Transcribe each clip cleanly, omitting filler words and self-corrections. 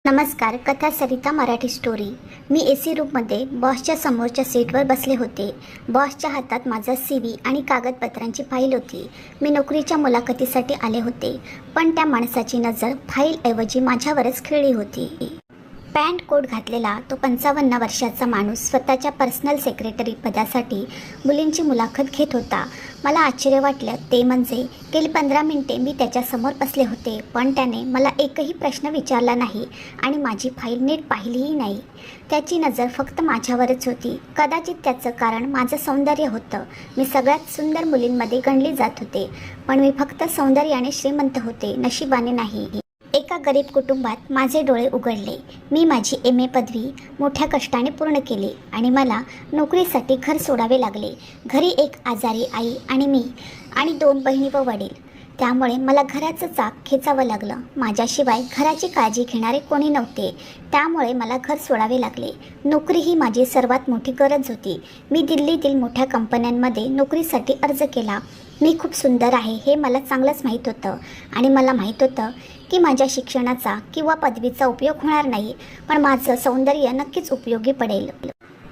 नमस्कार. कथा सरिता मराठी स्टोरी. मी एसी रूममध्ये बॉसच्या समोरच्या सीटवर बसले होते. बॉसच्या हातात माझा CV आणि कागदपत्रांची फाईल होती. मी नोकरीच्या मुलाखतीसाठी आले होते, पण त्या माणसाची नजर फाईलऐवजी माझ्यावरच खिळली होती. पॅन्ट कोट घातलेला तो 55 वर्षाचा माणूस स्वतःच्या पर्सनल सेक्रेटरी पदासाठी मुलींची मुलाखत घेत होता. मला आश्चर्य वाटलं ते म्हणजे गेली 15 मिनिटे मी त्याच्यासमोर बसले होते, पण त्याने मला एकही प्रश्न विचारला नाही आणि माझी फाईल नीट पाहिलीही नाही. त्याची नजर फक्त माझ्यावरच होती. कदाचित त्याचं कारण माझं सौंदर्य होतं. मी सगळ्यात सुंदर मुलींमध्ये गणली जात होते, पण मी फक्त सौंदर्याने श्रीमंत होते, नशिबाने नाही. एका गरीब कुटुंबात माझे डोळे उघडले. मी माझी MA पदवी मोठ्या कष्टाने पूर्ण केली आणि मला नोकरीसाठी घर सोडावे लागले. घरी एक आजारी आई आणि मी आणि 2 बहिणी व वडील. त्यामुळे मला घराचं चाक खेचावं लागलं. माझ्याशिवाय घराची काळजी घेणारे कोणी नव्हते, त्यामुळे मला घर सोडावे लागले. नोकरी ही माझी सर्वात मोठी गरज होती. मी दिल्लीतील मोठ्या कंपन्यांमध्ये नोकरीसाठी अर्ज केला. मी खूप सुंदर आहे हे मला चांगलंच माहीत होतं आणि मला माहीत होतं की माझ्या शिक्षणाचा किंवा पदवीचा उपयोग होणार नाही, पण माझं सौंदर्य नक्कीच उपयोगी पडेल.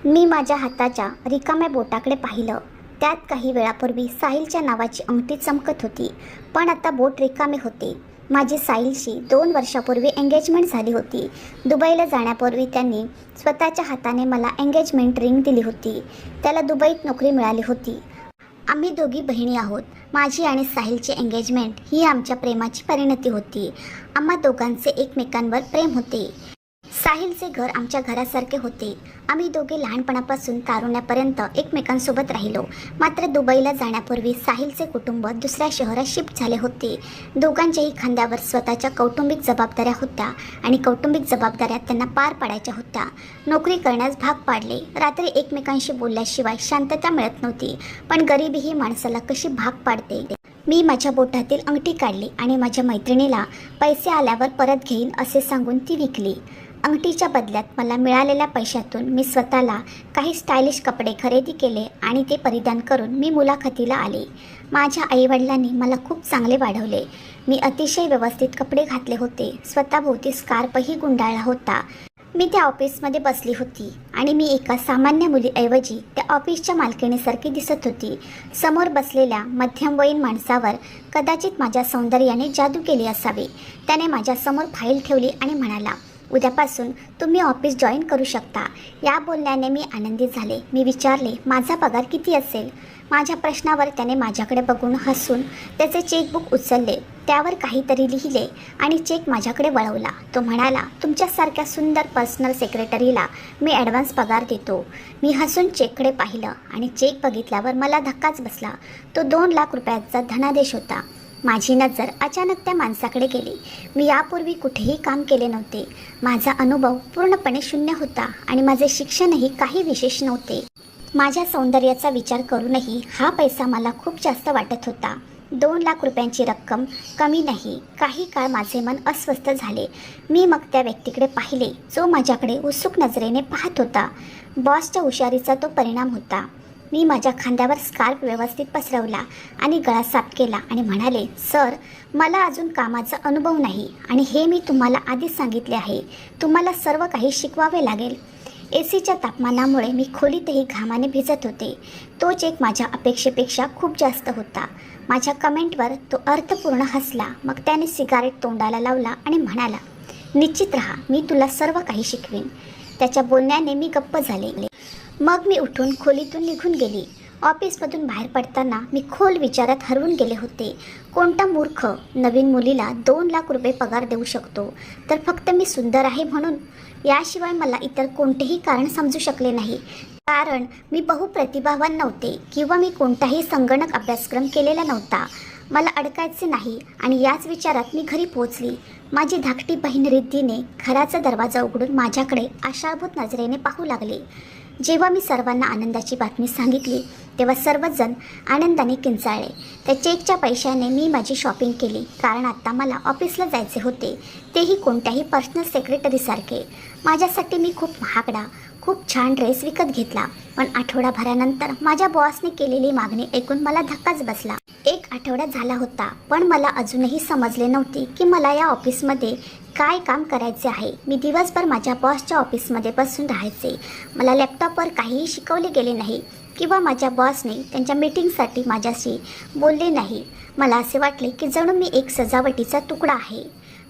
मी माझ्या हाताच्या रिकाम्या बोटाकडे पाहिलं. त्यात काही वेळापूर्वी साहिलच्या नावाची अंगठी चमकत होती, पण आता बोट रिकामे होते. माझी साहिलशी 2 वर्षापूर्वी एंगेजमेंट झाली होती. दुबईला जाण्यापूर्वी त्यांनी स्वतःच्या हाताने मला एंगेजमेंट रिंग दिली होती. त्याला दुबईत नोकरी मिळाली होती. आम्ही दोघी बहिणी आहोत. माझी आणि साहिलची एंगेजमेंट ही आमच्या प्रेमाची परिणती होती. आम्हा दोघांचे एकमेकांवर प्रेम होते. साहिलचे घर आमच्या घरासारखे होते. आम्ही दोघे लहानपणापासून तारुण्यापर्यंत एकमेकांसोबत राहिलो. मात्र दुबईला जाण्यापूर्वी साहिलचे कुटुंब दुसऱ्या शहरात शिफ्ट झाले होते. दोघांच्याही खांद्यावर स्वतःच्या कौटुंबिक जबाबदाऱ्या होत्या आणि कौटुंबिक जबाबदाऱ्या त्यांना पार पाडायच्या होत्या. नोकरी करण्यास भाग पाडले. रात्री एकमेकांशी बोलल्याशिवाय शांतता मिळत नव्हती, पण गरिबी ही माणसाला कशी भाग पाडते. मी माझ्या बोटातील अंगठी काढली आणि माझ्या मैत्रिणीला पैसे आल्यावर परत घेईन असे सांगून ती विकली. अंगठीच्या बदल्यात मला मिळालेल्या पैशातून मी स्वतःला काही स्टायलिश कपडे खरेदी केले आणि ते परिधान करून मी मुलाखतीला आले. माझ्या आईवडिलांनी मला खूप चांगले वाढवले. मी अतिशय व्यवस्थित कपडे घातले होते. स्वतःभोवती स्कार्फही गुंडाळला होता. मी त्या ऑफिसमध्ये बसली होती आणि मी एका सामान्य मुलीऐवजी त्या ऑफिसच्या मालकिणीसारखी दिसत होती. समोर बसलेल्या मध्यमवयीन माणसावर कदाचित माझ्या सौंदर्याने जादू केली असावी. त्याने माझ्यासमोर फाईल ठेवली आणि म्हणाला, उद्यापासून तुम्ही ऑफिस जॉईन करू शकता. या बोलण्याने मी आनंदित झाले. मी विचारले, माझा पगार किती असेल? माझ्या प्रश्नावर त्याने माझ्याकडे बघून हसून त्याचे चेकबुक उचलले, त्यावर काहीतरी लिहिले आणि चेक माझ्याकडे वळवला. तो म्हणाला, तुमच्यासारख्या सुंदर पर्सनल सेक्रेटरीला मी ॲडव्हान्स पगार देतो. मी हसून चेककडे पाहिलं आणि चेक बघितल्यावर मला धक्काच बसला. तो 2 लाख रुपयाचा धनादेश होता. माझी नजर अचानक त्या माणसाकडे गेली. मी यापूर्वी कुठेही काम केले नव्हते. माझा अनुभव पूर्णपणे शून्य होता आणि माझे शिक्षणही काही विशेष नव्हते. माझ्या सौंदर्याचा विचार करूनही हा पैसा मला खूप जास्त वाटत होता. 2 लाख रुपयांची रक्कम कमी नाही. काही काळ माझे मन अस्वस्थ झाले. मी मग त्या व्यक्तीकडे पाहिले जो माझ्याकडे उत्सुक नजरेने पाहत होता. बॉसच्या हुशारीचा तो परिणाम होता. मी माझ्या खांद्यावर स्कार्फ व्यवस्थित पसरवला आणि गळा साफ केला आणि म्हणाले, सर, मला अजून कामाचा अनुभव नाही आणि हे मी तुम्हाला आधीच सांगितले आहे. तुम्हाला सर्व काही शिकवावे लागेल. एसीच्या तापमानामुळे मी खोलीतही घामाने भिजत होते. तो चेक माझ्या अपेक्षेपेक्षा खूप जास्त होता. माझ्या कमेंटवर तो अर्थपूर्ण हसला. मग त्याने सिगारेट तोंडाला लावला आणि म्हणाला, निश्चित रहा, मी तुला सर्व काही शिकवीन. त्याच्या बोलण्याने मी गप्प झाले. मग मी उठून खोलीतून निघून गेली. ऑफिसमधून बाहेर पडताना मी खोल विचारात हरवून गेले होते. कोणता मूर्ख नवीन मुलीला 2 लाख रुपये पगार देऊ शकतो? तर फक्त मी सुंदर आहे म्हणून? याशिवाय मला इतर कोणतेही कारण समजू शकले नाही. कारण मी बहुप्रतिभावान नव्हते किंवा मी कोणताही संगणक अभ्यासक्रम केलेला नव्हता. मला अडकायचे नाही आणि याच विचारात मी घरी पोहोचली. माझी धाकटी बहीण रिद्धीने घराचा दरवाजा उघडून माझ्याकडे आशाभूत नजरेने पाहू लागले. जेव्हा मी सर्वांना आनंदाची बातमी सांगितली तेव्हा सर्वजण आनंदाने किंचाळले. त्या चेकच्या पैशाने मी माझी शॉपिंग केली, कारण आता मला ऑफिसला जायचे होते, तेही कोणत्याही पर्सनल सेक्रेटरीसारखे. माझ्यासाठी मी खूप महागडा खूप छान ड्रेस विकत घेतला, पण आठवडाभरानंतर माझ्या बॉसने केलेली मागणी ऐकून मला धक्काच बसला. 1 आठवडा झाला होता, पण मला अजूनही समजले नव्हते की मला या ऑफिसमध्ये काय काम करायचे आहे. मी दिवसभर माझ्या बॉसच्या ऑफिसमध्ये बसून राहायचे. मला लॅपटॉपवर काहीही शिकवले गेले नाही किंवा माझ्या बॉसने त्यांच्या मीटिंगसाठी माझ्याशी बोलले नाही. मला असे वाटले की जणू मी एक सजावटीचा तुकडा आहे,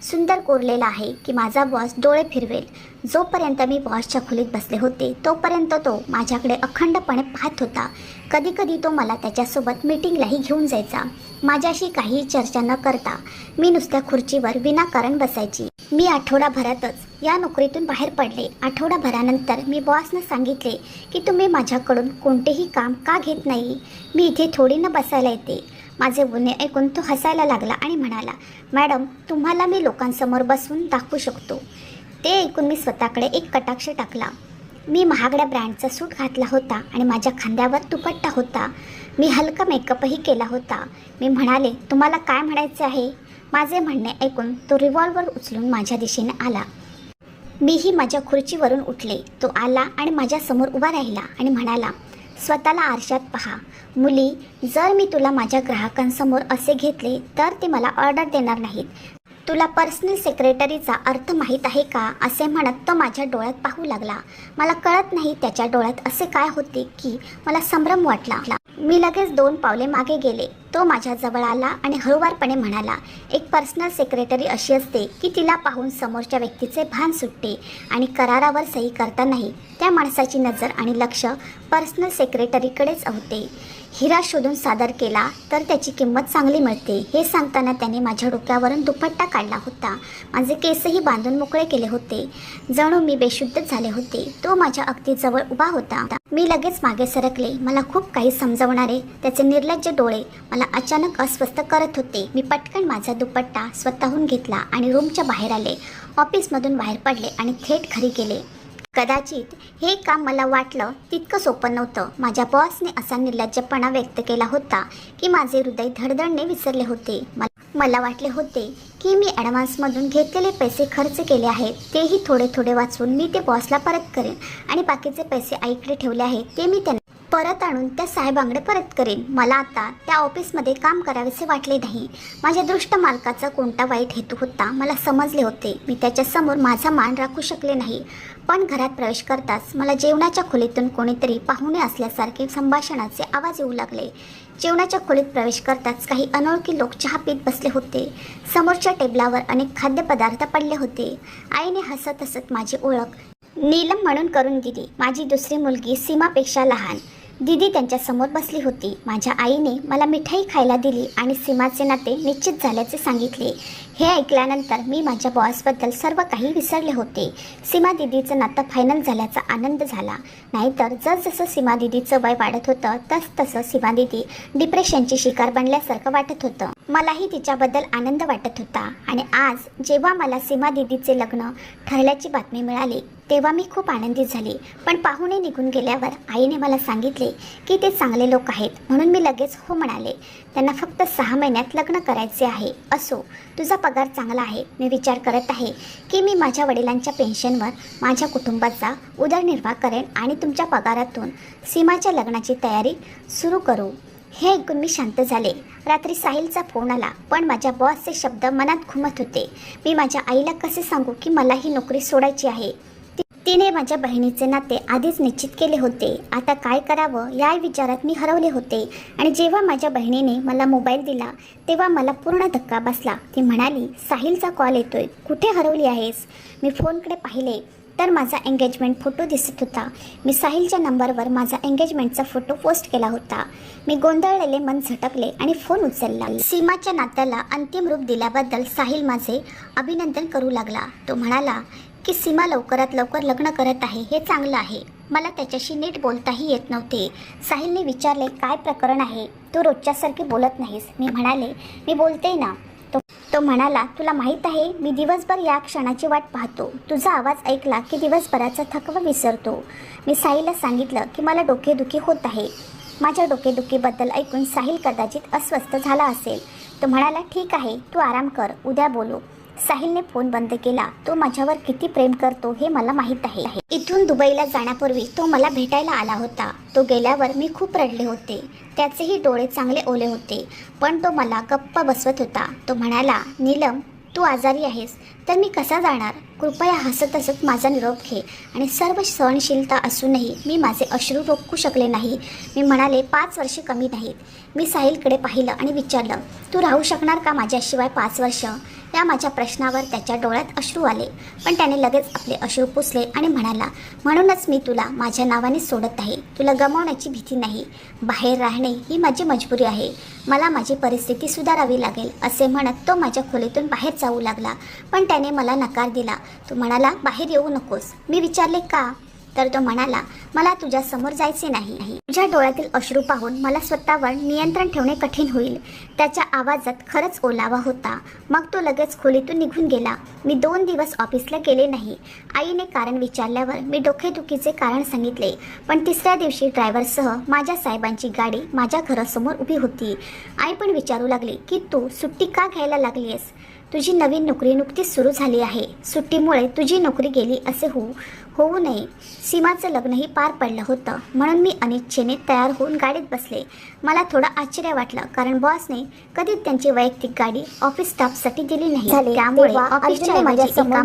सुंदर कोरलेला आहे की माझा बॉस डोळे फिरवेल. जोपर्यंत मी बॉसच्या खोलीत बसले होते तोपर्यंत तो माझ्याकडे अखंडपणे पाहत होता. कधीकधी तो मला त्याच्यासोबत मीटिंगलाही घेऊन जायचा. माझ्याशी काहीही चर्चा न करता मी नुसत्या खुर्चीवर विनाकारण बसायची. मी आठवडाभरातच या नोकरीतून बाहेर पडले. आठवडाभरानंतर मी बॉसनं सांगितले की तुम्ही माझ्याकडून कोणतेही काम का घेत नाही. मी इथे थोडी न बसायला येते. माझे बोलणे ऐकून तो हसायला लागला आणि म्हणाला, मॅडम, तुम्हाला मी लोकांसमोर बसून दाखवू शकतो. ते ऐकून मी स्वतःकडे एक कटाक्ष टाकला. मी महागड्या ब्रँडचा सूट घातला होता आणि माझ्या खांद्यावर दुपट्टा होता. मी हलका मेकअपही केला होता. मी म्हणाले, तुम्हाला काय म्हणायचे आहे. माझे म्हणणे ऐकून तो रिव्हॉल्वर उचलून माझ्या दिशेने आला. मीही माझ्या खुर्चीवरून उठले. तो आला आणि माझ्यासमोर उभा राहिला आणि म्हणाला, स्वतःला आरशात पहा. मुली, जर मी तुला माझ्या ग्राहकांसमोर असे घेतले तर ते मला ऑर्डर देणार नाहीत. तुला पर्सनल सेक्रेटरीचा अर्थ माहीत आहे का, असे म्हणत तो माझ्या डोळ्यात पाहू लागला. मला कळत नाही त्याच्या डोळ्यात असे काय होते की मला संभ्रम वाटला. मी लगेच 2 पावले मागे गेले. तो माझ्या जवळ आला आणि हळूवारपणे म्हणाला, एक पर्सनल सेक्रेटरी अशी असते की तिला पाहून समोरच्या व्यक्तीचे भान सुटते आणि करारावर सही करतानाही त्या माणसाची नजर आणि लक्ष पर्सनल सेक्रेटरीकडेच होते. हिरा शोधून सादर केला तर त्याची किंमत चांगली मिळते. हे सांगताना त्याने माझ्या डोक्यावरून दुपट्टा काढला होता. माझे केसही बांधून मोकळे केले होते. जणू मी बेशुद्धच झाले होते. तो माझ्या अगदी जवळ उभा होता. मी लगेच मागे सरकले. मला खूप काही समजवणारे त्याचे निर्लज्ज डोळे मला अचानक अस्वस्थ करत होते. मी पटकन माझा दुपट्टा स्वतःहून घेतला आणि रूमच्या बाहेर आले. ऑफिसमधून बाहेर पडले आणि थेट घरी गेले. कदाचित हे काम मला वाटलं तितकं सोपं नव्हतं. माझ्या बॉसने असा निर्लज्जपणा व्यक्त केला होता की माझे हृदय धडधडणे विसरले होते. मला वाटले होते की मी ॲडव्हान्समधून घेतलेले पैसे खर्च केले आहेत, तेही थोडे थोडे वाचवून मी ते बॉसला परत करेन आणि बाकीचे पैसे आईकडे ठेवले आहेत ते मी त्यांना परत आणून त्या साहेबांकडे परत करेन. मला आता त्या ऑफिसमध्ये काम करावेसे वाटले नाही. माझ्या दृष्ट मालकाचा कोणता वाईट हेतू होता मला समजले होते. मी त्याच्यासमोर माझा मान राखू शकले नाही. पण घरात प्रवेश करताच मला जेवणाच्या खोलीतून कोणीतरी पाहुणे असल्यासारखे संभाषणाचे आवाज येऊ लागले. जेवणाच्या खोलीत प्रवेश करताच काही अनोळखी लोक चहा पीत बसले होते. समोरच्या टेबलावर अनेक खाद्यपदार्थ पडले होते. आईने हसत हसत माझी ओळख नीलम म्हणून करून दिली. माझी दुसरी मुलगी सीमापेक्षा लहान दीदी त्यांच्यासमोर बसली होती. माझ्या आईने मला मिठाई खायला दिली आणि सीमाचे नाते निश्चित झाल्याचे सांगितले. हे ऐकल्यानंतर मी माझ्या बॉसबद्दल सर्व काही विसरले होते. सीमा दीदीचं नातं फायनल झाल्याचा आनंद झाला. नाहीतर जसजसं सीमा दीदीचं वय वाढत होतं तसतसं सीमा दीदी डिप्रेशनची शिकार बनल्यासारखं वाटत होतं. मलाही तिच्याबद्दल आनंद वाटत होता. आणि आज जेव्हा मला सीमा दीदीचे लग्न ठरल्याची बातमी मिळाली तेव्हा मी खूप आनंदित झाली. पण पाहुणे निघून गेल्यावर आईने मला सांगितले की ते चांगले लोक आहेत, म्हणून मी लगेच हो म्हणाले. त्यांना फक्त 6 महिन्यात लग्न करायचे आहे. असो, तुझा पगार चांगला आहे. मी विचार करत आहे की मी माझ्या वडिलांच्या पेन्शनवर माझ्या कुटुंबाचा उदरनिर्वाह करेन आणि तुमच्या पगारातून सीमाच्या लग्नाची तयारी सुरू करू. हे ऐकून मी शांत झाले. रात्री साहिलचा फोन आला, पण माझ्या बॉसचे शब्द मनात घुमत होते. मी माझ्या आईला कसे सांगू की मला ही नोकरी सोडायची आहे. तिने माझ्या बहिणीचे नाते आधीच निश्चित केले होते. आता काय करावं या विचारात मी हरवले होते. आणि जेव्हा माझ्या बहिणीने मला मोबाईल दिला तेव्हा मला पूर्ण धक्का बसला. ती म्हणाली, साहिलचा कॉल येतोय, कुठे हरवली आहेस. मी फोनकडे पाहिले तर माझा एंगेजमेंट फोटो दिसत होता. मी साहिलच्या नंबरवर माझा एंगेजमेंटचा फोटो पोस्ट केला होता. मी गोंधळलेले मन झटकले आणि फोन उचलला. सीमाच्या नात्याला अंतिम रूप दिल्याबद्दल साहिल माझे अभिनंदन करू लागला. तो म्हणाला की सीमा लवकरात लवकर लग्न करत आहे, हे चांगलं आहे. मला त्याच्याशी नीट बोलताही येत नव्हते. साहिलने विचारले, काय प्रकरण आहे, तू रोजच्यासारखी बोलत नाहीस. मी म्हणाले, मी बोलते ना. तो म्हणाला, तुला माहीत आहे मी दिवसभर या क्षणाची वाट पाहतो. तुझा आवाज ऐकला की दिवसभराचा थकवा विसरतो. मी साहिलला सांगितलं की मला डोकेदुखी होत आहे. माझ्या डोकेदुखीबद्दल ऐकून साहिल कदाचित अस्वस्थ झाला असेल. तो म्हणाला, ठीक आहे, तू आराम कर, उद्या बोलू. साहिलने फोन बंद केला. तो माझ्यावर किती प्रेम करतो हे मला माहीत आहे. इथून दुबईला जाण्यापूर्वी तो मला भेटायला आला होता. तो गेल्यावर मी खूप रडले होते. त्याचेही डोळे चांगले ओले होते, पण तो मला गप्प बसवत होता. तो म्हणाला, नीलम, तू आजारी आहेस तर मी कसा जाणार? कृपया हसत हसत माझा निरोप घे. आणि सर्व सहनशीलता असूनही मी माझे अश्रू रोखू शकले नाही. मी म्हणाले, 5 वर्षे कमी नाहीत. मी साहिलकडे पाहिलं आणि विचारलं, तू राहू शकणार का माझ्याशिवाय 5 वर्ष? या माझ्या प्रश्नावर त्याच्या डोळ्यात अश्रू आले, पण त्याने लगेच आपले अश्रू पुसले आणि म्हणाला, म्हणूनच मी तुला माझ्या नावाने सोडत आहे. तुला गमावण्याची भीती नाही. बाहेर राहणे ही माझी मजबुरी आहे. मला माझी परिस्थिती सुधारावी लागेल असे म्हणत तो माझ्या खोलीतून बाहेर जाऊ लागला. पण त्याने मला नकार दिला. तो म्हणाला, बाहेर येऊ नकोस. मी विचारले, का? तर तो म्हणाला, मला तुझ्या समोर जायचे नाही. तुझ्या डोळ्यातील अश्रू पाहून मला स्वतःवर नियंत्रण ठेवणे कठीण होईल. त्याच्या आवाजात खरंच ओलावा होता. मग तो लगेच खोलीतून निघून गेला. मी 2 दिवस ऑफिसला गेले नाही. आईने कारण विचारल्यावर मी डोकेदुखीचे कारण सांगितले. पण 3ऱ्या दिवशी ड्रायव्हरसह माझ्या साहेबांची गाडी माझ्या घरासमोर उभी होती. आई पण विचारू लागली की तू सुट्टी का घ्यायला लागलीस? तुझी नवीन नोकरी नुकतीच सुरू झाली आहे. सुट्टीमुळे तुझी नोकरी गेली असे होऊ नये. सीमाचं लग्नही पार पडलं होतं, म्हणून मी अनिच्छेने तयार होऊन गाडीत बसले. मला थोडं आश्चर्य वाटलं, कारण बॉसने कधीच त्यांची वैयक्तिक गाडी ऑफिस स्टाफसाठी दिली नाही. त्यामुळे ऑफिसच्या माझ्यासमोर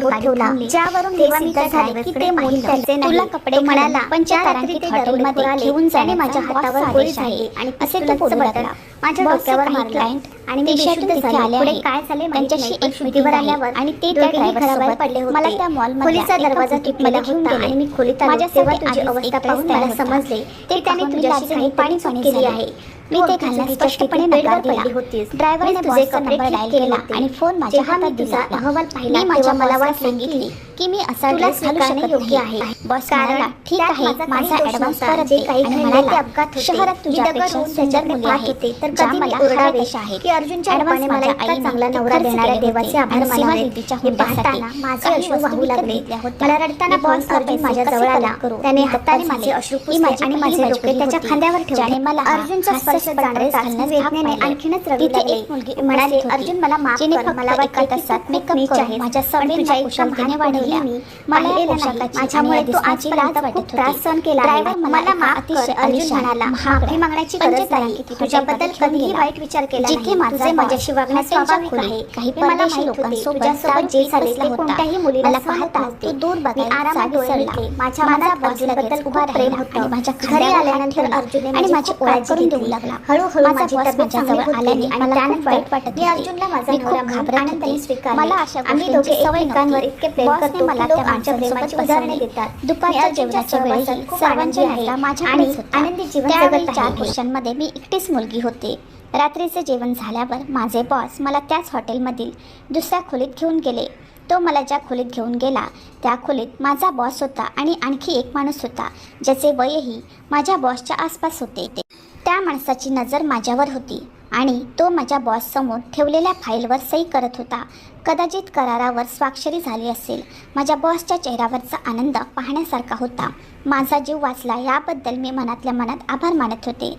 गाडी थांबली. ज्यावरून तेव्हा मी त्या ड्रायव्हरकडे पाहिलं. तुला कपडे म्हणाला, पण तारांकित हॉटेलमध्ये घेऊन जाणे माझ्या हातावर गोळी झाली आणि असे तो बोलू लागला. माझ्या डोक्यावर क्लायंट आणि मी तिथे आले. पुढे काय झाले त्यांच्याशी एक शुद्धीवर आल्यावर आणि ते त्या ड्रायव्हरसोबत पडले होते. मला त्या मॉलमध्ये खोलीचा दरवाजा टिपलेला होता आणि मी खोलीत आलो तेव्हा तुझी अवस्था पाहून मला समजले ते त्याने तुझ्याशी काही पाणी केली आहे. मी ते घालण्यास स्पष्टपणे नकार दिला. ड्रायव्हरने तुझे कपडे डायल केला आणि फोन माझ्या हातात दिला. अहवाल पाहिला माझ्या मला सांगितली की मी असा ड्रेस घालू शकत योग्य आहे. बॉस म्हणाला, ठीक आहे, माझा ॲडव्हान्स परत दे. आणि म्हणाला, शहरात तुझ्यापेक्षा सुंदर मुली आहेत तर कधी मला ओरडावे की अर्जुनच्या रूपाने मला इतका चांगला नवरा देणाऱ्या देवाचे आभार मानावे. हे पाहताना माझे अश्रू वाहू लागले. मला रडताना बॉस अर्जुन माझ्या जवळ आला. त्याने हाताने माझे अश्रू पुसले आणि माझे डोके त्याच्या खांद्यावर ठेवले. मला अर्जुनचा स्पर्श जाणवताच वेदनेने आणखीनच रडू लागले. एक मुलगी म्हणाली, अर्जुन मला माफ कर. मला वाटत असतात मेकअप करून माझ्या सवयींच्या कुशलतेने वाढवल्या. मला माझ्यामुळे तो आजपर्यंत खूप त्रास सहन केला आहे. मला माफ कर. अर्जुन म्हणाला, माफी मागण्याची गरज नाही. तुझ्याबद्दल कधीही वाईट विचार केला नाही. तुझे माझ्याशी वागण्यास स्वाभाविक आहे. काही परदेशी लोकांसोबत तुझ्यासोबत जे झाले ते कोणत्याही मुलीला पाहता तू दूर बघायला आरामात डोळले. माझ्या मनात अर्जुनबद्दल खूप प्रेम होतं. माझ्या घरी आल्यानंतर अर्जुनने माझी ओळख करून देऊ लागला. हळूहळू माझी तब्येत चांगली आल्याने मला त्यानंतर वाईट वाटत. मी अर्जुनला माझा नवरा म्हणून आनंदाने स्वीकारले. मला अशा आम्ही दोघे एकमेकांवर इतके प्रेम करतो की लोक आमच्या प्रेमाची उदाहरणे देतात. दुपारच्या जेवणाच्या वेळी सर्वांची नजर माझ्याकडेच होती. आनंदी जीवन जगत 4 वर्षांमध्ये मी एकटीच मुलगी होते. रात्रीचे जेवण झाल्यावर माझे बॉस मला त्याच हॉटेलमधील दुसऱ्या खोलीत घेऊन गेले. तो मला ज्या खोलीत घेऊन गेला त्या खोलीत माझा बॉस होता आणि आणखी एक माणूस होता ज्याचे वयही माझ्या बॉसच्या आसपास होते. त्या माणसाची नजर माझ्यावर होती आणि तो माझ्या बॉससमोर ठेवलेल्या फाईलवर सही करत होता. कदाचित करारावर स्वाक्षरी झाली असेल. माझ्या बॉसच्या चेहऱ्यावरचा आनंद पाहण्यासारखा होता. माझा जीव वाचला याबद्दल मी मनातल्या मनात आभार मानत होते.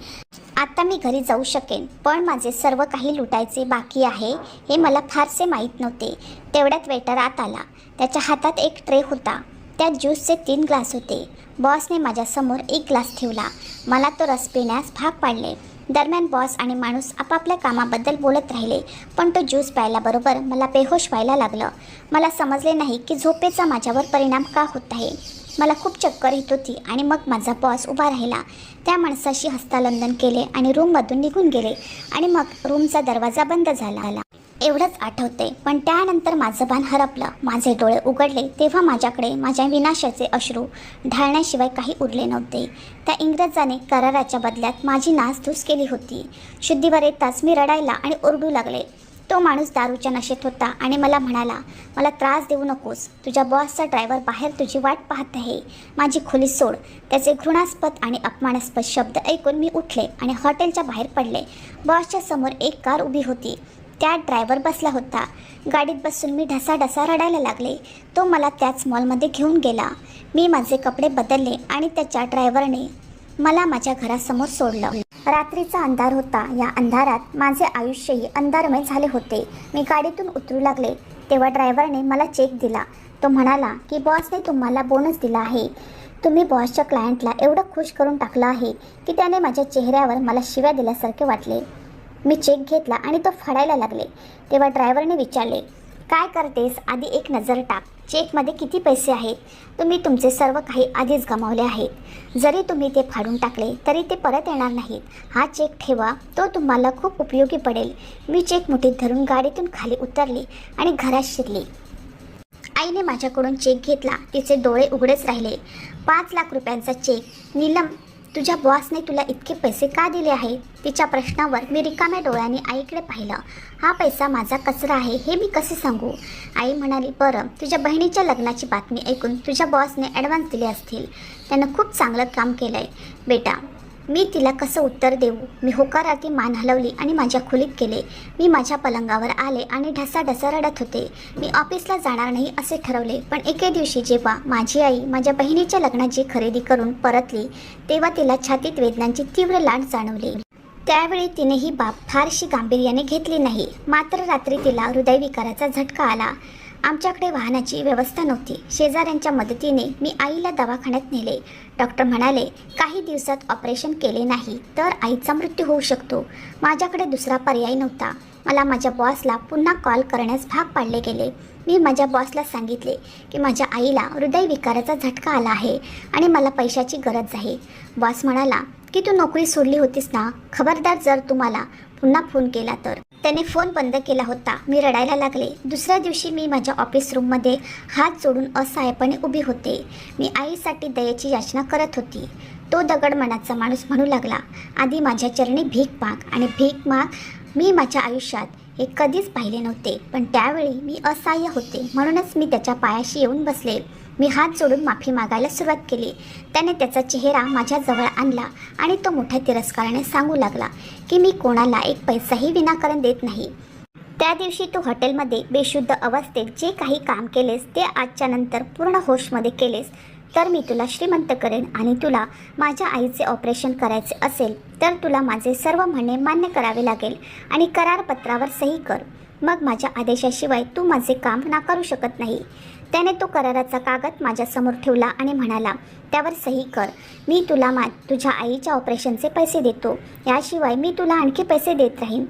आता मी घरी जाऊ शकेन, पण माझे सर्व काही लुटायचे बाकी आहे हे मला फारसे माहीत नव्हते. तेवढ्यात वेटर आत आला. त्याच्या हातात एक ट्रे होता. त्यात ज्यूसचे 3 ग्लास होते. बॉसने माझ्यासमोर एक ग्लास ठेवला. मला तो रस पिण्यास भाग पाडले. दरम्यान बॉस आणि माणूस आपापल्या कामाबद्दल बोलत राहिले, पण तो ज्यूस प्यायल्याबरोबर मला बेहोश व्हायला लागलं. मला समजले नाही की झोपेचा माझ्यावर परिणाम का होत आहे. मला खूप चक्कर येत होती आणि मग माझा बॉस उभा राहिला. त्या माणसाशी हस्तांदोलन केले आणि रूममधून निघून गेले आणि मग रूमचा दरवाजा बंद झाला. एवढंच आठवते, पण त्यानंतर माझं भान हरपलं. माझे डोळे उघडले तेव्हा माझ्याकडे माझ्या विनाशाचे अश्रू ढाळण्याशिवाय काही उरले नव्हते. त्या इंग्रजाने कराराच्या बदल्यात माझी नासधूस केली होती. शुद्धीवर येताच मी रडायला आणि ओरडू लागले. तो माणूस दारूच्या नशेत होता आणि मला म्हणाला, मला त्रास देऊ नकोस. तुझ्या बॉसचा ड्रायव्हर बाहेर तुझी वाट पाहत आहे. माझी खोली सोड. त्याचे घृणास्पद आणि अपमानास्पद शब्द ऐकून मी उठले आणि हॉटेलच्या बाहेर पडले. बॉसच्या समोर एक कार उभी होती. त्यात ड्रायव्हर बसला होता. गाडीत बसून मी ढसाढसा रडायला लागले. तो मला त्याच मॉलमध्ये घेऊन गेला. मी माझे कपडे बदलले आणि त्याच्या ड्रायव्हरने मला माझ्या घरासमोर सोडलं. रात्रीचा अंधार होता. या अंधारात माझे आयुष्यही अंधारमय झाले होते. मी गाडीतून उतरू लागले तेव्हा ड्रायव्हरने मला चेक दिला. तो म्हणाला की बॉसने तुम्हाला बोनस दिला आहे. तुम्ही बॉसच्या क्लायंटला एवढं खुश करून टाकलं आहे की त्याने माझ्या चेहऱ्यावर मला शिव्या दिल्यासारखे वाटले. मी चेक घेतला आणि तो फाडायला लागले. तेव्हा ड्रायव्हरने विचारले, काय करतेस? आधी एक नजर टाक. चेकमध्ये किती पैसे आहेत? तुम्ही तुमचे सर्व काही आधीच गमावले आहेत. जरी तुम्ही ते फाडून टाकले तरी ते परत येणार नाहीत. हा चेक ठेवा, तो तुम्हाला खूप उपयोगी पडेल. मी चेक मुठीत धरून गाडीतून खाली उतरली आणि घरात शिरली. आईने माझ्याकडून चेक घेतला. तिचे डोळे उघडेच राहिले. 5 लाख रुपयांचा चेक. नीलम, तुझ्या बॉसने तुला इतके पैसे का दिले आहेत? तिच्या प्रश्नावर मी रिकाम्या डोळ्यांनी आईकडे पाहिलं. हा पैसा माझा कचरा आहे हे मी कसे सांगू? आई म्हणाली, बरं, तुझ्या बहिणीच्या लग्नाची बातमी ऐकून तुझ्या बॉसने ॲडव्हान्स दिले असतील. त्यानं खूप चांगलं काम केलं आहे बेटा. मी तिला कसं उत्तर देऊ? मी होकारार्थी मान हलवली आणि माझ्या खोलीत गेले. मी माझ्या पलंगावर आले आणि ढसाढसा रडत होते. मी ऑफिसला जाणार नाही असे ठरवले. पण एके दिवशी जेव्हा माझी आई माझ्या बहिणीच्या लग्नाची खरेदी करून परतली तेव्हा तिला छातीत वेदनांची तीव्र लाट जाणवली. त्यावेळी तिने ही बाब फारशी गांभीर्याने घेतली नाही. मात्र रात्री तिला हृदयविकाराचा झटका आला. आमच्याकडे वाहनाची व्यवस्था नव्हती. शेजाऱ्यांच्या मदतीने मी आईला दवाखान्यात नेले. डॉक्टर म्हणाले, काही दिवसात ऑपरेशन केले नाही तर आईचा मृत्यू होऊ शकतो. माझ्याकडे दुसरा पर्याय नव्हता. मला माझ्या बॉसला पुन्हा कॉल करण्यास भाग पाडले गेले. मी माझ्या बॉसला सांगितले की माझ्या आईला हृदयविकाराचा झटका आला आहे आणि मला पैशाची गरज आहे. बॉस म्हणाला की तू नोकरी सोडली होतीस ना, खबरदार जर तुम्हाला पुन्हा फोन केला तर. त्याने फोन बंद केला होता. मी रडायला लागले. दुसऱ्या दिवशी मी माझ्या ऑफिस रूममध्ये हात जोडून असहायपणे उभी होते. मी आईसाठी दयेची याचना करत होती. तो दगड मनाचा माणूस म्हणू लागला, आधी माझ्या चरणी भीक माग आणि भीक माग. मी माझ्या आयुष्यात हे कधीच पाहिले नव्हते, पण त्यावेळी मी असहाय्य होते म्हणूनच मी त्याच्या पायाशी येऊन बसले. मी हात जोडून माफी मागायला सुरुवात केली. त्याने त्याचा चेहरा माझ्याजवळ आणला आणि तो मोठ्या तिरस्काराने सांगू लागला की मी कोणाला एक पैसाही विनाकारण देत नाही. त्या दिवशी तू हॉटेलमध्ये बेशुद्ध अवस्थेत जे काही काम केलेस ते आजच्या नंतर पूर्ण होशमध्ये केलेस तर मी तुला श्रीमंत करेन आणि तुला माझ्या आईचे ऑपरेशन करायचे असेल तर तुला माझे सर्व म्हणणे मान्य करावे लागेल आणि करारपत्रावर सही कर. मग माझ्या आदेशाशिवाय तू माझे काम नाकारू शकत नाही. त्याने तो कराराचा कागद माझ्यासमोर ठेवला आणि म्हणाला, त्यावर सही कर. मी तुला तुझ्या आईच्या ऑपरेशनचे पैसे देतो. याशिवाय मी तुला आणखी पैसे देत राहीन.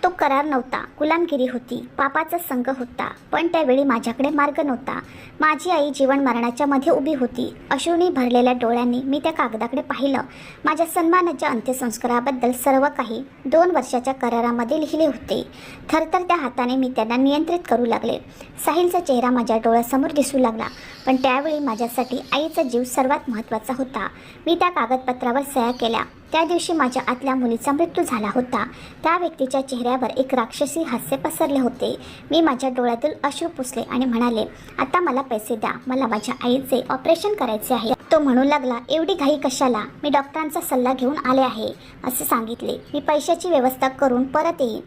तो करार नव्हता, गुलामगिरी होती, पापाचा संघ होता. पण त्यावेळी माझ्याकडे मार्ग नव्हता. माझी आई जीवन मरणाच्या मध्ये उभी होती. अश्रूंनी भरलेल्या डोळ्यांनी मी त्या कागदाकडे पाहिलं. माझ्या सन्मानाच्या अंत्यसंस्काराबद्दल सर्व काही 2 वर्षाच्या करारामध्ये लिहिले होते. थरथरत्या हाताने मी त्यांना नियंत्रित करू लागले. साहिलचा चेहरा माझ्या डोळ्यासमोर दिसू लागला. पण त्यावेळी माझ्यासाठी आईचा जीव सर्वात महत्त्वाचा होता. मी त्या कागदपत्रावर सह्या केल्या. त्या दिवशी माझ्या आतल्या मुलीचा मृत्यू झाला होता. त्या व्यक्तीच्या चेहऱ्यावर एक राक्षसी हास्य पसरले होते. मी माझ्या डोळ्यातील अश्रू पुसले आणि म्हणाले, आता मला पैसे द्या, मला माझ्या आईचे ऑपरेशन करायचे आहे. तो म्हणू लागला, एवढी घाई कशाला? मी डॉक्टरांचा सल्ला घेऊन आले आहे असे सांगितले. मी पैशाची व्यवस्था करून परत येईन.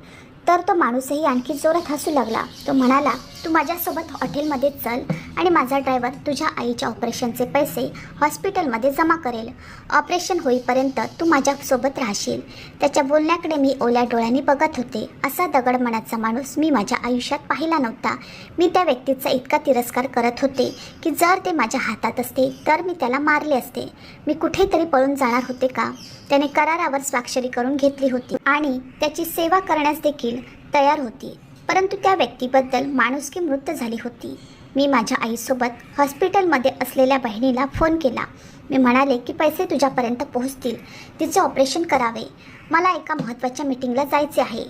तर तो माणूसही आणखी जोरात हसू लागला. तो म्हणाला, तू माझ्यासोबत हॉटेलमध्ये चल आणि माझा ड्रायव्हर तुझ्या आईच्या ऑपरेशनचे पैसे हॉस्पिटलमध्ये जमा करेल. ऑपरेशन होईपर्यंत तू माझ्यासोबत राहशील. त्याच्या बोलण्याकडे मी ओल्या डोळ्यांनी बघत होते. असा दगड मनाचा माणूस मी माझ्या आयुष्यात पाहिला नव्हता. मी त्या व्यक्तीचा इतका तिरस्कार करत होते की जर ते माझ्या हातात असते तर मी त्याला मारले असते. मी कुठेतरी पळून जाणार होते का? त्याने करारावर स्वाक्षरी करून घेतली होती आणि त्याची सेवा करण्यास देखील तयार होती. परंतु त्या व्यक्तीबद्दल माणुसकी मृत झाली होती. मी माझ्या आईसोबत हॉस्पिटलमध्ये असलेल्या बहिणीला फोन केला. मी म्हणाले की पैसे तुझ्यापर्यंत पोहोचतील. तिचे ऑपरेशन करावे. मला एका महत्त्वाच्या मीटिंगला जायचे आहे.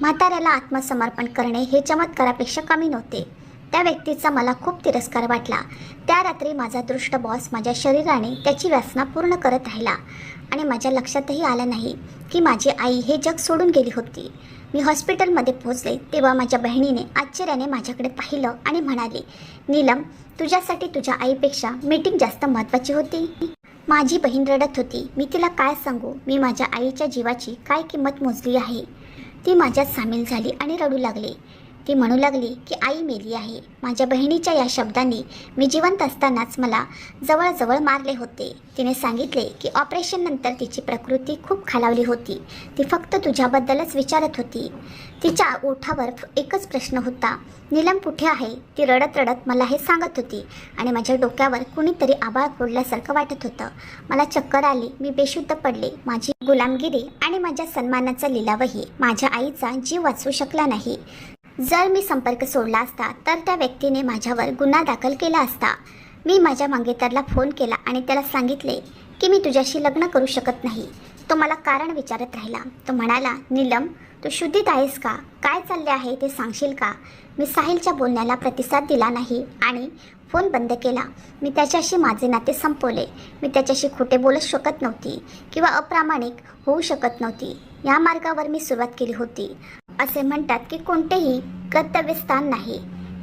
म्हाताऱ्याला आत्मसमर्पण करणे हे चमत्कारापेक्षा कमी नव्हते. त्या व्यक्तीचा मला खूप तिरस्कार वाटला. त्या रात्री माझा दृष्ट बॉस माझ्या शरीराने त्याची व्यसना पूर्ण करत राहिला आणि माझ्या लक्षातही आलं नाही की माझी आई हे जग सोडून गेली होती. मी हॉस्पिटलमध्ये पोहोचले तेव्हा माझ्या बहिणीने आश्चर्याने माझ्याकडे पाहिलं आणि म्हणाली, नीलम, तुझ्यासाठी तुझ्या आईपेक्षा मीटिंग जास्त महत्त्वाची होती. माझी बहीण रडत होती. मी तिला काय सांगू? मी माझ्या आईच्या जीवाची काय किंमत मोजली आहे? ती माझ्यात सामील झाली आणि रडू लागली. ती म्हणू लागली की आई मेली आहे. माझ्या बहिणीच्या या शब्दांनी मी जिवंत असतानाच मला जवळजवळ मारले होते. तिने सांगितले की ऑपरेशननंतर तिची प्रकृती खूप खालावली होती. ती फक्त तुझ्याबद्दलच विचारत होती. तिच्या ओठावर एकच प्रश्न होता, नीलम कुठे आहे? ती रडत रडत मला हे सांगत होती आणि माझ्या डोक्यावर कुणीतरी आभाळ फोडल्यासारखं वाटत होतं. मला चक्कर आली, मी बेशुद्ध पडले. माझी गुलामगिरी आणि माझ्या सन्मानाचा लिलावही माझ्या आईचा जीव वाचवू शकला नाही. जर मी संपर्क सोडला असता तर त्या व्यक्तीने माझ्यावर गुन्हा दाखल केला असता. मी माझ्या मंगेतरला फोन केला आणि त्याला सांगितले की मी तुझ्याशी लग्न करू शकत नाही. तो मला कारण विचारत राहिला. तो म्हणाला, नीलम तू शुद्धीत आहेस का? काय चालले आहे ते सांगशील का? मी साहिलच्या बोलण्याला प्रतिसाद दिला नाही आणि फोन बंद केला. मी त्याच्याशी माझे नाते संपवले. मी त्याच्याशी खोटे बोलू शकत नव्हती किंवा अप्रामाणिक होऊ शकत नव्हती. या मार्गावर मी सुरुवात केली होती. असे म्हणतात की कोणतेही गंतव्यस्थान नाही,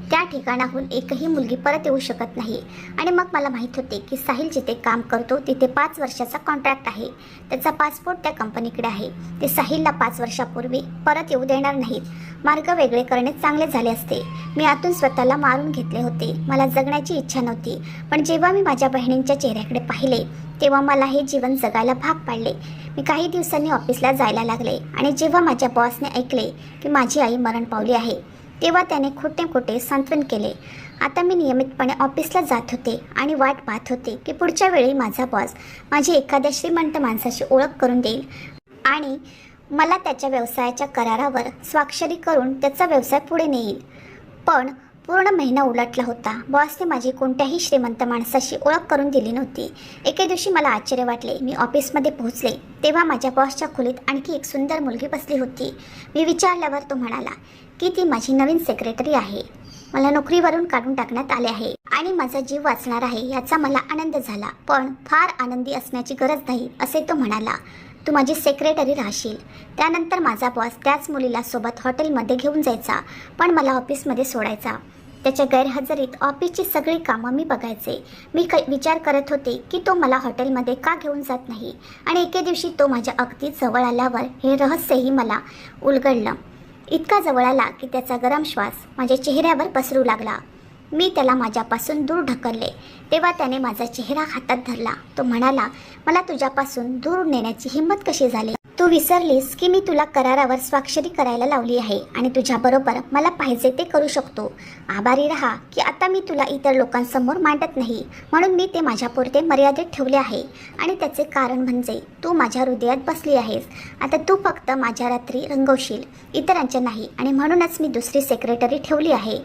त्या ठिकाणाहून एकही मुलगी परत येऊ शकत नाही. आणि मग मला माहीत होते की साहिल जिथे काम करतो तिथे 5 वर्षाचा कॉन्ट्रॅक्ट आहे. त्याचा पासपोर्ट त्या कंपनीकडे आहे. ते साहिलला 5 वर्षापूर्वी परत येऊ देणार नाहीत. मार्ग वेगळे करणे चांगले झाले असते. मी आतून स्वतःला मारून घेतले होते. मला जगण्याची इच्छा नव्हती. पण जेव्हा मी माझ्या बहिणींच्या चेहऱ्याकडे पाहिले तेव्हा मला हे जीवन जगायला भाग पाडले. मी काही दिवसांनी ऑफिसला जायला लागले आणि जेव्हा माझ्या बॉसने ऐकले की माझी आई मरण पावली आहे तेव्हा त्याने खोटे सांत्वन केले. आता मी नियमितपणे ऑफिसला जात होते आणि वाट पाहत होते की पुढच्या वेळी माझा बॉस माझी एखाद्या श्रीमंत माणसाची ओळख करून देईल आणि मला त्याच्या व्यवसायाच्या करारावर स्वाक्षरी करून त्याचा व्यवसाय पुढे नेईल. पण पूर्ण महिना उलटला होता. बॉसने माझी कोणत्याही श्रीमंत माणसाशी ओळख करून दिली नव्हती. एके दिवशी मला आश्चर्य वाटले. मी ऑफिसमध्ये पोहोचले तेव्हा माझ्या बॉसच्या खोलीत आणखी एक सुंदर मुलगी बसली होती. मी विचारल्यावर तो म्हणाला की ती माझी नवीन सेक्रेटरी आहे. मला नोकरीवरून काढून टाकण्यात आले आहे आणि माझा जीव वाचणार आहे याचा मला आनंद झाला. पण फार आनंदी असण्याची गरज नाही असे तो म्हणाला. तू माझी सेक्रेटरी राहशील. त्यानंतर माझा बॉस त्याच मुलीला सोबत हॉटेलमध्ये घेऊन जायचा पण मला ऑफिसमध्ये सोडायचा. त्याच्या गैरहजेरीत ऑफिसची सगळी कामं मी बघायचे. मी विचार करत होते की तो मला हॉटेलमध्ये का घेऊन जात नाही. आणि एके दिवशी तो माझ्या अगदी जवळ आल्यावर हे रहस्यही मला उलगडलं. इतका जवळ आला की त्याचा गरम श्वास माझ्या चेहऱ्यावर पसरू लागला. मी त्याला माझ्यापासून दूर ढकलले तेव्हा त्याने माझा चेहरा हातात धरला. तो म्हणाला, मला तुझ्यापासून दूर नेण्याची हिंमत कशी झाली? तू विसरलीस की मी तुला करारावर स्वाक्षरी करायला लावली आहे आणि तुझ्याबरोबर मला पाहिजे ते करू शकतो. आभारी राहा की आता मी तुला इतर लोकांसमोर मांडत नाही म्हणून मी ते माझ्यापुरते मर्यादित ठेवले आहे. आणि त्याचे कारण म्हणजे तू माझ्या हृदयात बसली आहेस. आता तू फक्त माझ्या रात्री रंगवशील, इतरांच्या नाही. आणि म्हणूनच मी दुसरी सेक्रेटरी ठेवली आहे.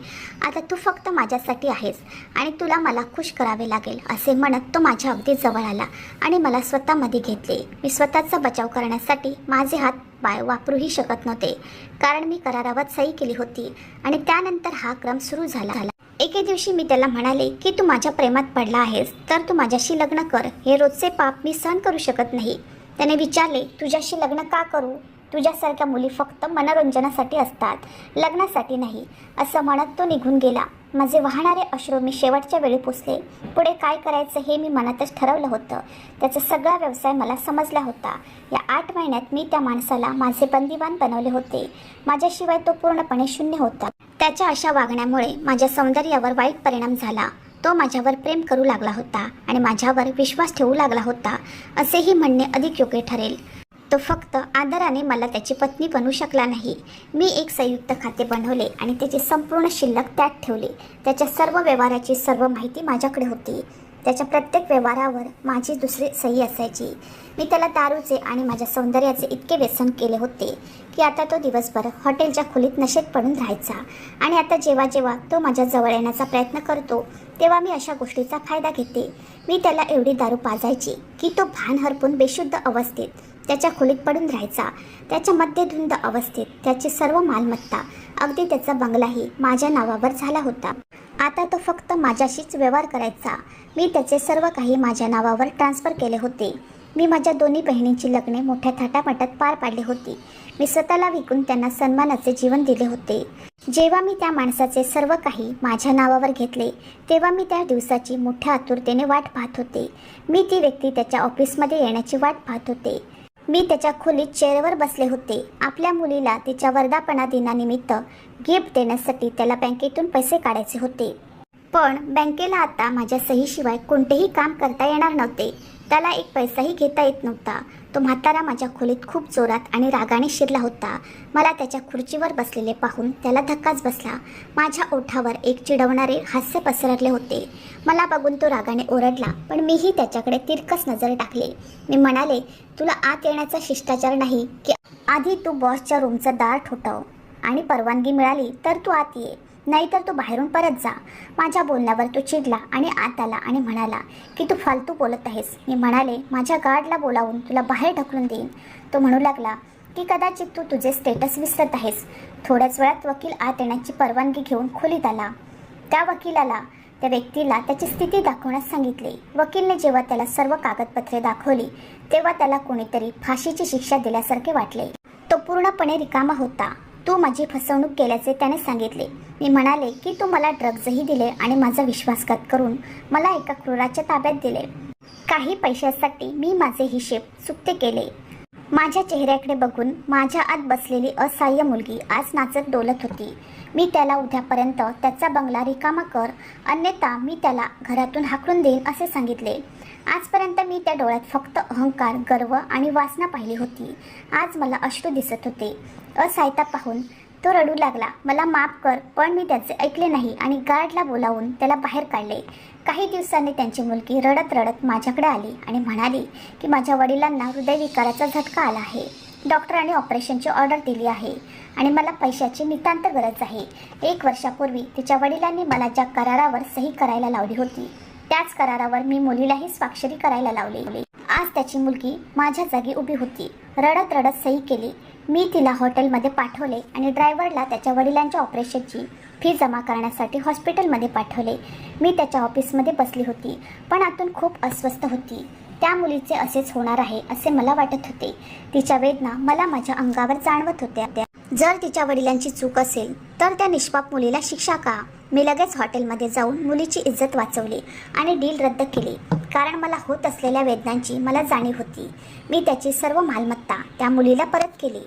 आता तू फक्त माझ्यासाठी आहेस आणि तुला मला खुश करावे लागेल. असे म्हणत तो माझ्या अगदी जवळ आला आणि मला स्वतःमध्ये घेतले. मी स्वतःचा बचाव करण्यासाठी माझे हात पाय वापरूही शकत नव्हते कारण मी करारावर सही केली होती. आणि त्यानंतर हा क्रम सुरू झाला. एके दिवशी मी त्याला म्हणाले की तू माझ्या प्रेमात पडला आहेस तर तू माझ्याशी लग्न कर. हे रोजचे पाप मी सहन करू शकत नाही. त्याने विचारले, तुझ्याशी लग्न का करू? तुझ्यासारख्या मुली फक्त मनोरंजनासाठी असतात, लग्नासाठी नाही. असं म्हणत तो निघून गेला. माझे वाहणारे अश्रू मी शेवटच्या वेळी पुसले. पुढे काय करायचं हे मी मनातच ठरवलं होतं. त्याचा सगळा व्यवसाय मला समजला होता. या 8 महिन्यात मी त्या माणसाला माझे बंदिवान बनवले होते. माझ्याशिवाय तो पूर्णपणे शून्य होता. त्याच्या अशा वागण्यामुळे माझ्या सौंदर्यावर वाईट परिणाम झाला. तो माझ्यावर प्रेम करू लागला होता आणि माझ्यावर विश्वास ठेवू लागला होता असेही म्हणणे अधिक योग्य ठरेल. तो फक्त आदराने मला त्याची पत्नी बनवू शकला नाही. मी एक संयुक्त खाते बनवले आणि त्याची संपूर्ण शिल्लक त्यात ठेवली. त्याच्या सर्व व्यवहाराची सर्व माहिती माझ्याकडे होती. त्याच्या प्रत्येक व्यवहारावर माझी दुसरी सही असायची. मी त्याला दारूचे आणि माझ्या सौंदर्याचे इतके व्यसन केले होते की आता तो दिवसभर हॉटेलच्या खोलीत नशेत पडून राहायचा. आणि आता जेव्हा जेव्हा तो माझ्या जवळ येण्याचा प्रयत्न करतो तेव्हा मी अशा गोष्टीचा फायदा घेते. मी त्याला एवढी दारू पाजायची की तो भान हरपून बेशुद्ध अवस्थेत त्याच्या खोलीत पडून राहायचा. त्याच्या मध्यधुंद अवस्थेत त्याची सर्व मालमत्ता, अगदी त्याचा बंगलाही माझ्या नावावर झाला होता. आता तो फक्त माझ्याशीच व्यवहार करायचा. मी त्याचे सर्व काही माझ्या नावावर ट्रान्सफर केले होते. मी माझ्या दोन्ही बहिणींची लग्ने मोठ्या थाटामाटात पार पाडली होती. मी स्वतःला विकून त्यांना सन्मानाचे जीवन दिले होते. जेव्हा मी त्या माणसाचे सर्व काही माझ्या नावावर घेतले तेव्हा मी त्या दिवसाची मोठ्या आतुरतेने वाट पाहत होते. मी ती व्यक्ती त्याच्या ऑफिसमध्ये येण्याची वाट पाहत होते. मी त्याच्या खोलीत चेअरवर बसले होते. आपल्या मुलीला तिच्या वर्धापना दिनानिमित्त गिफ्ट देण्यासाठी त्याला बँकेतून पैसे काढायचे होते. पण बँकेला आता माझ्या सहीशिवाय कोणतेही काम करता येणार नव्हते. त्याला एक पैसाही घेता येत नव्हता. तो म्हातारा माझ्या खोलीत खूप जोरात आणि रागाने शिरला होता. मला त्याच्या खुर्चीवर बसलेले पाहून त्याला धक्काच बसला. माझ्या ओठावर एक चिडवणारे हास्य पसरले होते. मला बघून तो रागाने ओरडला, पण मीही त्याच्याकडे तिरकस नजर टाकले. मी म्हणाले, तुला आत येण्याचा शिष्टाचार नाही की आधी तू बॉसच्या रूमचं दार ठोठाव आणि परवानगी मिळाली तर तू आत ये, नाहीतर तू बाहेरून परत जा. माझ्या बोलण्यावर तो चिडला आणि आत आला आणि म्हणाला की तू फालतू बोलत आहेस. मी म्हणाले, माझ्या गार्डला बोलावून तुला बाहेर ढकलून देईन. तो म्हणू लागला की कदाचित तू तुझे स्टेटस विसरत आहेस. थोड्याच वेळात वकील आत येण्याची परवानगी घेऊन खोलीत आला. त्या वकिलाला त्या व्यक्तीला त्याची स्थिती दाखवण्यास सांगितले. वकीलने जेव्हा त्याला सर्व कागदपत्रे दाखवली तेव्हा त्याला कोणीतरी फाशीची शिक्षा दिल्यासारखे वाटले. तो पूर्णपणे रिकामा होता. तू माझी फसवणूक केल्याचे त्याने सांगितले. मी म्हणाले की तू मला ड्रग्जही दिले आणि माझा विश्वासघात करून मला एका क्रूराच्या ताब्यात दिले. काही पैशासाठी मी माझे हिशेब चुकते केले. माझ्या चेहऱ्याकडे बघून माझ्या आत बसलेली असहाय्य मुलगी आज नाचत डोलत होती. मी त्याला उद्यापर्यंत त्याचा बंगला रिकामा कर, अन्यथा मी त्याला घरातून हाकलून देईन असे सांगितले. आजपर्यंत मी त्या डोळ्यात फक्त अहंकार, गर्व आणि वासना पाहिली होती. आज मला अश्रू दिसत होते. असहायता पाहून तो रडू लागला. मला माफ कर, पण मी त्याचे ऐकले नाही आणि गार्डला बोलावून त्याला बाहेर काढले. काही दिवसांनी त्यांची मुलगी रडत रडत माझ्याकडे आली आणि म्हणाली की माझ्या वडिलांना हृदयविकाराचा झटका आला आहे. डॉक्टरांनी ऑपरेशनची ऑर्डर दिली आहे आणि मला पैशाची नितांत गरज आहे. 1 वर्षापूर्वी तिच्या वडिलांनी मला ज्या करारावर सही करायला लावली होती त्याच करारावर मी मुलीलाही स्वाक्षरी करायला लावली. आज त्याची मुलगी माझ्या जागी उभी होती. रडत रडत सही केली. मी तिला हॉटेलमध्ये पाठवले आणि ड्रायव्हरला त्याच्या वडिलांच्या ऑपरेशनची फी जमा करण्यासाठी हॉस्पिटलमध्ये पाठवले. मी त्याच्या ऑफिसमध्ये बसली होती, पण आतून खूप अस्वस्थ होती. त्या मुलीचे असेच होणार आहे असे मला वाटत होते. तिच्या वेदना मला माझ्या अंगावर जाणवत होत्या. जर तिच्या वडिलांची चूक असेल तर त्या निष्पाप मुलीला शिक्षा का? मी लगेच हॉटेलमध्ये जाऊन मुलीची इज्जत वाचवली आणि डील रद्द केली, कारण मला होत असलेल्या वेदनांची मला जाणीव होती. मी त्याची सर्व मालमत्ता त्या मुलीला परत केली.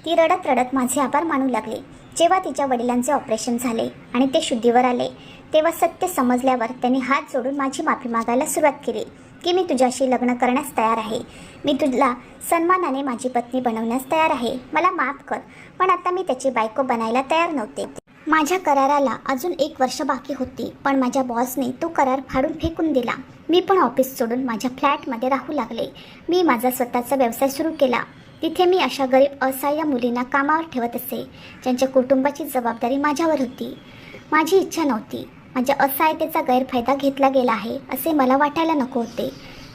ती रडत रडत माझे आभार मानू लागली. जेव्हा तिच्या वडिलांचे ऑपरेशन झाले आणि ते शुद्धीवर आले तेव्हा सत्य समजल्यावर त्यांनी हात जोडून माझी माफी मागायला सुरुवात केली की मी तुझ्याशी लग्न करण्यास तयार आहे. मी तुला सन्मानाने माझी पत्नी बनवण्यास तयार आहे. मला माफ कर, पण आता मी त्याची बायको बनायला तयार नव्हते. माझ्या कराराला अजून 1 वर्ष बाकी होती, पण माझ्या बॉसने तो करार फाडून फेकून दिला. मी पण ऑफिस सोडून माझ्या फ्लॅटमध्ये राहू लागले. मी माझा स्वतःचा व्यवसाय सुरू केला. तिथे मी अशा गरीब असहाय्य मुलींना कामावर ठेवत असे ज्यांच्या कुटुंबाची जबाबदारी माझ्यावर होती. माझी इच्छा नव्हती. माझ्या असहायतेचा गैरफायदा घेतला गेला आहे असे मला वाटायला नको होते.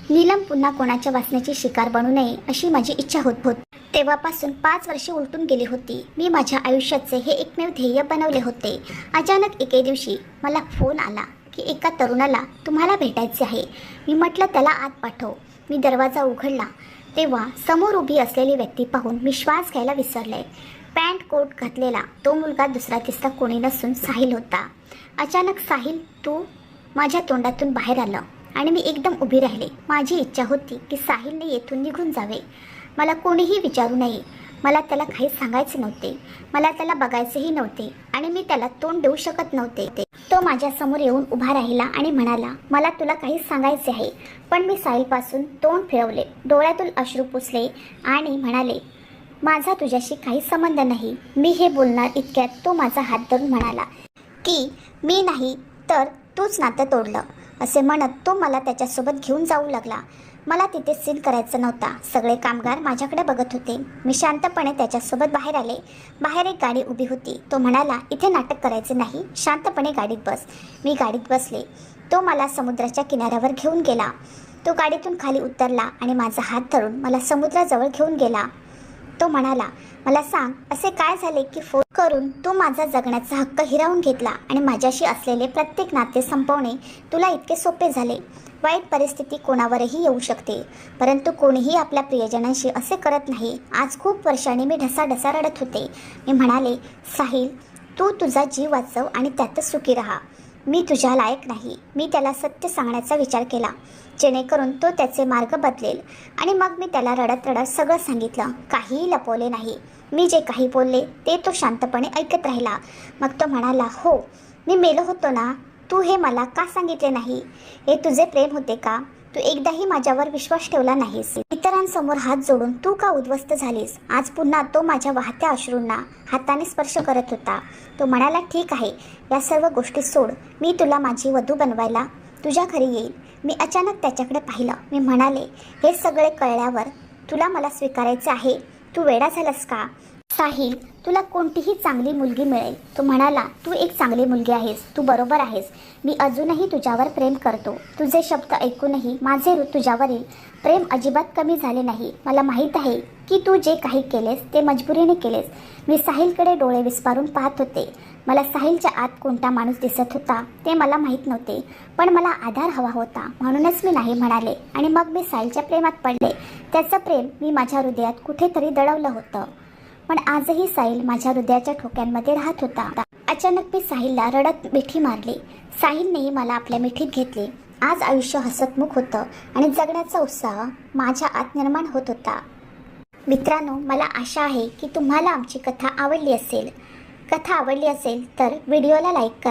नीलम पुन्हा कोणाच्या वासनेची शिकार बनू नये अशी माझी इच्छा होत. तेव्हापासून 5 वर्षे उलटून गेली होती. मी माझ्या आयुष्याचे हे एकमेव ध्येय बनवले होते. अचानक एके दिवशी मला फोन आला की एका तरुणाला तुम्हाला भेटायचे आहे. मी म्हटलं त्याला आत पाठव. मी दरवाजा उघडला तेव्हा समोर उभी असलेली व्यक्ती पाहून मी श्वास घ्यायला विसरले. पॅन्ट कोट घातलेला तो मुलगा दुसरा तिसरा कोणी नसून साहिल होता. अचानक साहिल तू माझ्या तोंडातून बाहेर आलं आणि मी एकदम उभी राहिले. माझी इच्छा होती की साहिलने येथून निघून जावे. मला कोणीही विचारू नये. मला त्याला काही सांगायचे नव्हते. मला त्याला बघायचेही नव्हते आणि मी त्याला तोंड देऊ शकत नव्हते. तो माझ्यासमोर येऊन उभा राहिला आणि म्हणाला मला तुला काही सांगायचे आहे. पण मी साहिलपासून तोंड फिरवले, डोळ्यातून अश्रू पुसले आणि म्हणाले माझा तुझ्याशी काही संबंध नाही. मी हे बोलणार इतक्यात तो माझा हात धरून म्हणाला की मी नाही तर तूच नातं तोडलं. असे म्हणत तो मला त्याच्यासोबत घेऊन जाऊ लागला. मला तिथे सीन करायचं नव्हता. सगळे कामगार माझ्याकडे बघत होते. मी शांतपणे त्याच्यासोबत बाहेर आले. बाहेर एक गाडी उभी होती. तो म्हणाला इथे नाटक करायचे नाही, शांतपणे गाडीत बस. मी गाडीत बसले. तो मला समुद्राच्या किनाऱ्यावर घेऊन गेला. तो गाडीतून खाली उतरला आणि माझा हात धरून मला समुद्राजवळ घेऊन गेला. तो म्हणाला मला सांग असे काय झाले की फोन करून तू माझा जगण्याचा हक्क हिरावून घेतला आणि माझ्याशी असलेले प्रत्येक नाते संपवणे तुला इतके सोपे झाले. वाईट परिस्थिती कोणावरही येऊ शकते, परंतु कोणीही आपल्या प्रियजनांशी असे करत नाही. आज खूप वर्षांनी मी ढसाढसा रडत होते. मी म्हणाले साहिल तू तुझा जीव वाचव आणि त्यातच सुखी राहा. मी तुझ्या लायक नाही. मी त्याला सत्य सांगण्याचा विचार केला, जेणेकरून तो त्याचे मार्ग बदलेल. आणि मग मी त्याला रडत रडत सगळं सांगितलं, काहीही लपवले नाही. मी जे काही बोलले ते तो शांतपणे ऐकत राहिला. मग तो म्हणाला, हो, मी मेलो होतो ना, तू हे मला का सांगितले नाही? हे तुझे प्रेम होते का? तू एकदाही माझ्यावर विश्वास ठेवला नाहीस. इतरांसमोर हात जोडून तू का उद्ध्वस्त झालीस? आज पुन्हा तो माझ्या वाहत्या अश्रूंना हाताने स्पर्श करत होता. तो म्हणाला, ठीक आहे, या सर्व गोष्टी सोड. मी तुला माझी वधू बनवायला तुझ्या घरी येईल. मी अचानक त्याच्याकडे पाहिलं. मी म्हणाले, हे सगळे कळल्यावर तुला मला स्वीकारायचे आहे? तू वेडा झालास का? साहिल, तुला कोणतीही चांगली मुलगी मिळेल. तो म्हणाला, तू एक चांगली मुलगी आहेस. तू बरोबर आहेस. मी अजूनही तुझ्यावर प्रेम करतो. तुझे शब्द ऐकूनही माझे तुझ्यावरील प्रेम अजिबात कमी झाले नाही. मला माहीत आहे की तू जे काही केलेस ते मजबुरीने केलेस. मी साहिलकडे डोळे विस्फारून पाहत होते. मला साहिलच्या आत कोणता माणूस दिसत होता ते मला माहीत नव्हते, पण मला आधार हवा होता, म्हणूनच मी नाही म्हणाले. आणि मग मी साहिलच्या प्रेमात पडले. त्याचं प्रेम मी माझ्या हृदयात कुठेतरी दडवलं होतं, पण आजही साहिल माझ्या हृदयाच्या ठोक्यांमध्ये राहत होता. अचानक मी साहिलला रडत मिठी मारली. साहिलनेही मला आपल्या मिठीत घेतले. आज आयुष्य हसतमुख होतं आणि जगण्याचा उत्साह माझ्या आत निर्माण होत होता. मित्रांनो, मला आशा आहे की तुम्हाला आमची कथा आवडली असेल. कथा आवडली असेल तर व्हिडिओला लाईक करा.